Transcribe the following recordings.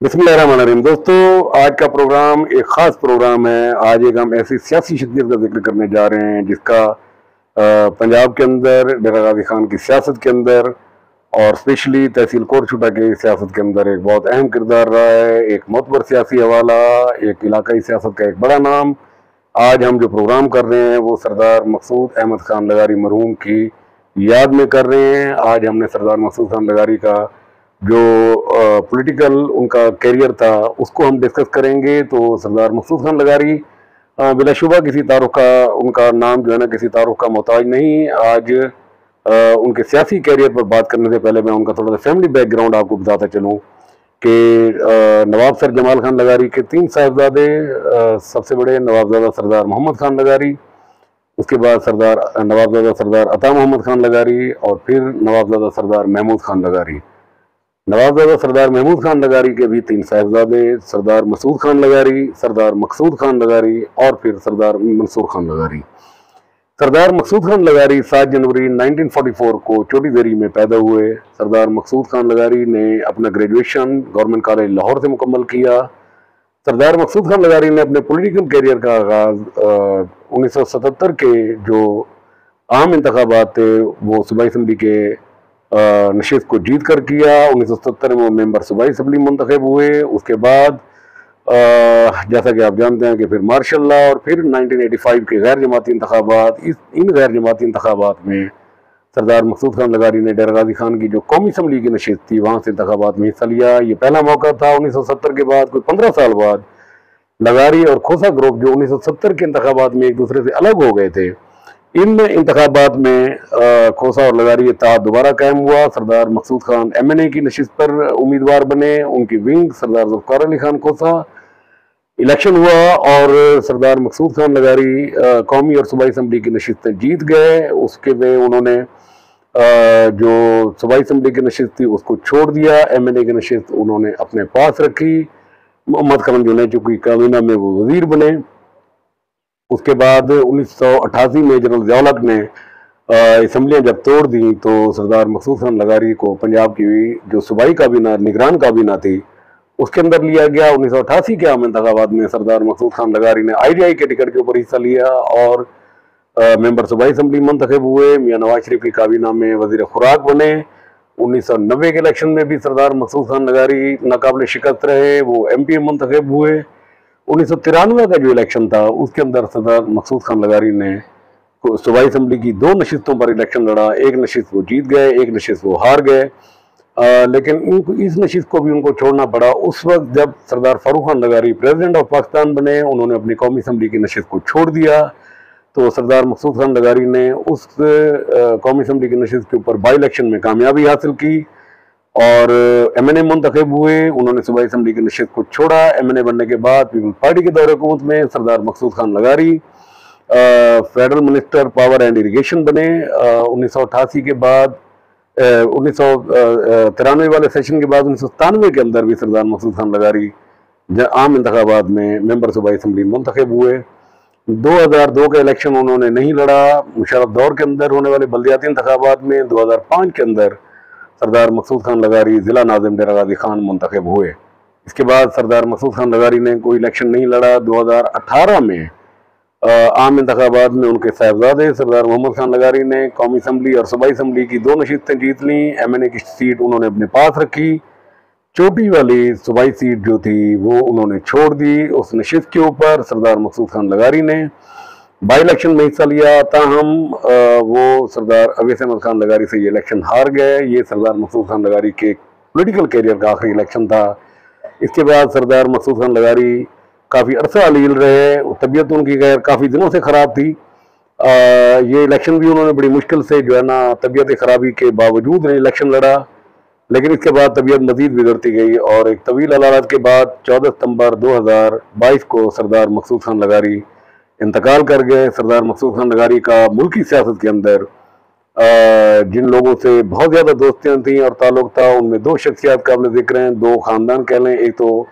बिस्मिल्लाहिर्रहमानिर्रहीम। दोस्तों, आज का प्रोग्राम एक ख़ास प्रोग्राम है। आज एक हम ऐसी सियासी शख्सियत का जिक्र करने जा रहे हैं जिसका पंजाब के अंदर डेरा गाजी खान की सियासत के अंदर और स्पेशली तहसील कोटशुटा की सियासत के अंदर एक बहुत अहम किरदार रहा है। एक मोतबर सियासी हवाला, एक इलाकाई सियासत का एक बड़ा नाम। आज हम जो प्रोग्राम कर रहे हैं वो सरदार मकसूद अहमद खान लगारी मरहूम की याद में कर रहे हैं। आज हमने सरदार मकसूद खान लगारी का जो पॉलिटिकल उनका करियर था उसको हम डिस्कस करेंगे। तो सरदार मकसूद खान लगारी बिलाशुबा किसी तारुफ का उनका नाम जो है ना किसी तारुफ का मोहताज नहीं। आज उनके सियासी करियर पर बात करने से पहले मैं उनका थोड़ा सा फैमिली बैकग्राउंड आपको बताता चलूँ कि नवाब सर जमाल खान लगारी के 3 साहिबजादे, सबसे बड़े नवाबजादा सरदार मोहम्मद खान लगारी, उसके बाद नवाबजादा सरदार अता मोहम्मद खान लगारी और फिर नवाबजादा सरदार महमूद खान लगारी। नवाबजादा सरदार महमूद खान लगारी के भी 3 साहिबजादे, सरदार मसूद खान लगारी, सरदार मकसूद खान लगारी और फिर सरदार मंसूर खान लगारी। सरदार मकसूद खान लगारी 7 जनवरी 1944 को चोटी देरी में पैदा हुए। सरदार मकसूद खान लगारी ने अपना ग्रेजुएशन गवर्नमेंट कॉलेज लाहौर से मुकम्मल किया। सरदार मकसूद खान लगारी ने अपने पॉलिटिकल करियर का आगाज़ 1977 के जो आम इंतखाबात थे वो सूबाई असम्बली के नशिस्त को जीत कर किया। 1970 में वो मेंबर सूबाई असम्बली मुंतखब हुए। उसके बाद जैसा कि आप जानते हैं कि फिर मार्शल लॉ और फिर 1985 के गैर जमाती इंतखाबात। इन गैर जमाती इंतखाबात में सरदार मकसूद खान लगारी ने डेरा गाजी खान की जो कौमी असम्बली की नशिस्त थी वहाँ से इंतखाबात में हिस्सा लिया। ये पहला मौका था। 1970 के बाद कोई 15 साल बाद लगारी और खोसा ग्रुप जो 1970 के इंतखाबात में एक दूसरे से अलग हो गए थे, इन इंतखाबात में खोसा और लगारी इत्तेहाद दोबारा कायम हुआ। सरदार मकसूद खान MNA की नशिस्त पर उम्मीदवार बने। उनकी विंग सरदार ज़ुल्फ़िकार अली खान खोसा इलेक्शन हुआ और सरदार मकसूद खान लगारी कौमी और सूबाई असम्बली की नशिस्त जीत गए। उसके में उन्होंने जो सूबाई असम्बली की नशिस्त थी उसको छोड़ दिया। MNA की नशिस्त उन्होंने अपने पास रखी। मोहम्मद करम जुनैद की काबीना में वो वजीर बने। उसके बाद 1988 में जनरल ज़िया-उल-हक ने असम्बलियाँ जब तोड़ दी तो सरदार मकसूद खान लगारी को पंजाब की जो सूबाई काबीना निगरान काबीना थी उसके अंदर लिया गया। 1988 के आम इंतखाबात में सरदार मकसूद खान लगारी ने IDI के टिकट के ऊपर हिस्सा लिया और मेंबर सूबाई असम्बली मुंतखब हुए। मियाँ नवाज शरीफ की काबीना में वजीर खुराक बने। 1990 के इलेक्शन में भी सरदार मकसूद खान लगारी नाकाबिल शिकस्त रहे, वो MP मुंतखब हुए। 1993 का जो इलेक्शन था उसके अंदर सरदार मकसूद खान लगारी ने सूबाई असम्बली की 2 नशिस्तों पर इलेक्शन लड़ा। एक नशिस्त वो जीत गए, एक नशिस्त वो हार गए। लेकिन इस नशिस्त को भी उनको छोड़ना पड़ा। उस वक्त जब सरदार फारूक खान लगारी प्रेसिडेंट ऑफ पाकिस्तान बने, उन्होंने अपनी कौमी असम्बली की नशिस्त को छोड़ दिया। तो सरदार मकसूद खान लगारी ने उस कौमी असम्बली की नशिस्त के ऊपर बाई इलेक्शन में कामयाबी हासिल की और MNA मुंतखब हुए। उन्होंने सूबाई असम्बली की नशिस्त को छोड़ा। MNA बनने के बाद पीपल्स पार्टी के दौरे हुकूमत में सरदार मकसूद खान लगारी federal minister power and irrigation बने। 1988 के बाद 1993 वाले सेशन के बाद 1997 के अंदर भी सरदार मकसूद खान लगारी आम इंतखाबात में मेंबर सूबाई असम्बली मुंतखब हुए। 2002 का इलेक्शन उन्होंने नहीं लड़ा। मुशर्रफ दौर के अंदर होने वाले बल्दियाती इंतखाबात में 2005 के अंदर सरदार मकसूद खान लगारी ज़िला नाज़िम डेरा गाजी खान मुंतखब हुए। इसके बाद सरदार मकसूद खान लगारी ने कोई इलेक्शन नहीं लड़ा। 2018 में आम इंतखाबात में उनके साहिबजादे सरदार मोहम्मद खान लगारी ने कौमी असम्बली और सूबाई असम्बली की 2 नशिस्तें जीत लीं। MNA की सीट उन्होंने अपने पास रखी। चोटी वाली सूबाई सीट जो थी वो उन्होंने छोड़ दी। उस नशिस्त के ऊपर सरदार मकसूद खान लगारी ने बाई इलेक्शन में हिस्सा लिया। ताहम वो सरदार अवैस अहमद खान लगारी से ये इलेक्शन हार गए। ये सरदार मकसूद खान लगारी के पॉलिटिकल करियर का आखिरी इलेक्शन था। इसके बाद सरदार मकसूद खान लगारी काफ़ी अरसा अलील रहे। तबीयत उनकी गैर काफ़ी दिनों से ख़राब थी। ये इलेक्शन भी उन्होंने बड़ी मुश्किल से जो है ना तबीयत खराबी के बावजूद ने इलेक्शन लड़ा, लेकिन इसके बाद तबीयत मज़ीद बिगड़ती गई और एक तवील अलालत के बाद 14 सितंबर 2022 को सरदार मकसूद खान लगारी इंतकाल कर गए। सरदार मकसूद खान लगारी का मुल्की सियासत के अंदर जिन लोगों से बहुत ज़्यादा दोस्तियाँ थीं और ताल्लुक़ था उनमें 2 शख्सियात काबिल ज़िक्र हैं, 2 ख़ानदान कह लें। एक तो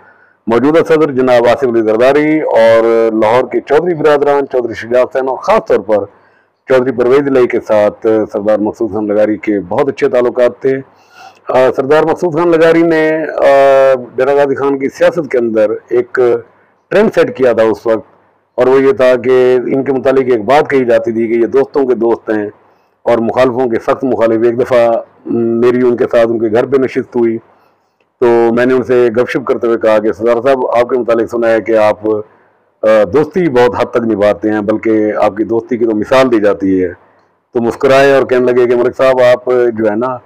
मौजूदा सदर जनाब आसिफ अली जरदारी और लाहौर के चौधरी बिरादरान चौधरी शुजात हुसैन और ख़ास तौर पर चौधरी परवेज़ इलाही के साथ सरदार मकसूद खान लगारी के बहुत अच्छे ताल्लुकात थे। सरदार मकसूद खान लगारी ने डेरा गाजी खान की सियासत के अंदर एक ट्रेंड सेट किया था उस वक्त, और वो ये था कि इनके मुतालिक एक बात कही जाती थी कि ये दोस्तों के दोस्त हैं और मुखालफों के सख्त मुखालिफ। एक दफ़ा मेरी उनके साथ उनके घर पे नशिस्त हुई, तो मैंने उनसे गपशप करते हुए कहा कि सरदार साहब, आपके मुतालिक सुना है कि आप दोस्ती बहुत हद तक निभाते हैं, बल्कि आपकी दोस्ती की तो मिसाल दी जाती है। तो मुस्कुराए और कहने लगे कि मलिक साहब, आप जो है ना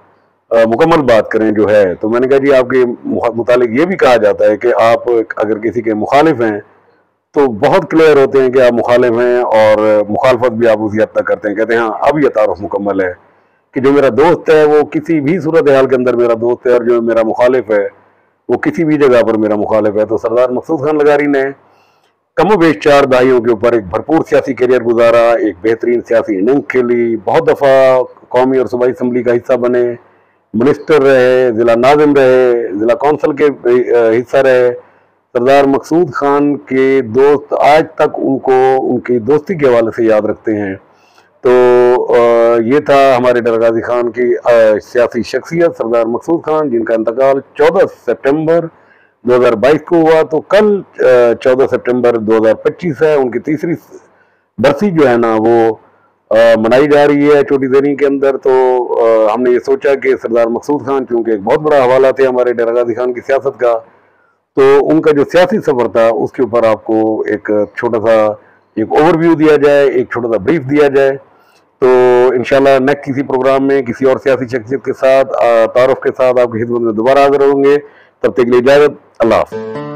मुकम्मल बात करें जो है। तो मैंने कहा जी, आपके मुतालिक ये भी कहा जाता है कि आप अगर किसी के मुखालिफ हैं तो बहुत क्लियर होते हैं कि आप मुखालिफ हैं, और मुखालफत भी आप उसी हद तक करते हैं। कहते हैं हाँ, अब ये तारुफ मुकम्मल है कि जो मेरा दोस्त है वो किसी भी सूरत हाल के अंदर मेरा दोस्त है, और जो मेरा मुखालिफ है वो किसी भी जगह पर मेरा मुखालिफ है। तो सरदार मकसूद खान लगारी ने कमोबेश 4 दहाइयों के ऊपर एक भरपूर सियासी करियर गुजारा, एक बेहतरीन सियासी इनिंग खेली, बहुत दफ़ा कौमी और सूबाई असम्बली का हिस्सा बने, मिनिस्टर रहे, ज़िला नाज़िम रहे, ज़िला कौंसल के हिस्सा रहे। सरदार मकसूद खान के दोस्त आज तक उनको उनकी दोस्ती के हवाले से याद रखते हैं। तो ये था हमारे डेरा गाजी खान की सियासी शख्सियत सरदार मकसूद खान, जिनका इंतकाल 14 सितंबर 2022 को हुआ। तो कल 14 सितंबर 2025 है, उनकी तीसरी बरसी जो है ना वो मनाई जा रही है छोटी देरी के अंदर। तो हमने ये सोचा कि सरदार मकसूद खान चूँकि एक बहुत बड़ा हवाला थे हमारे डेरा गाजी खान की सियासत का, तो उनका जो सियासी सफर था उसके ऊपर आपको एक छोटा सा एक ओवरव्यू दिया जाए, एक छोटा सा ब्रीफ दिया जाए। तो इंशाल्लाह नेक्स्ट किसी प्रोग्राम में किसी और सियासी शख्सियत के साथ तारुफ के साथ आपकी खिदमत में दोबारा हाजिर होंगे। तब तक के लिए इजाजत, अल्लाह हाफ़िज़।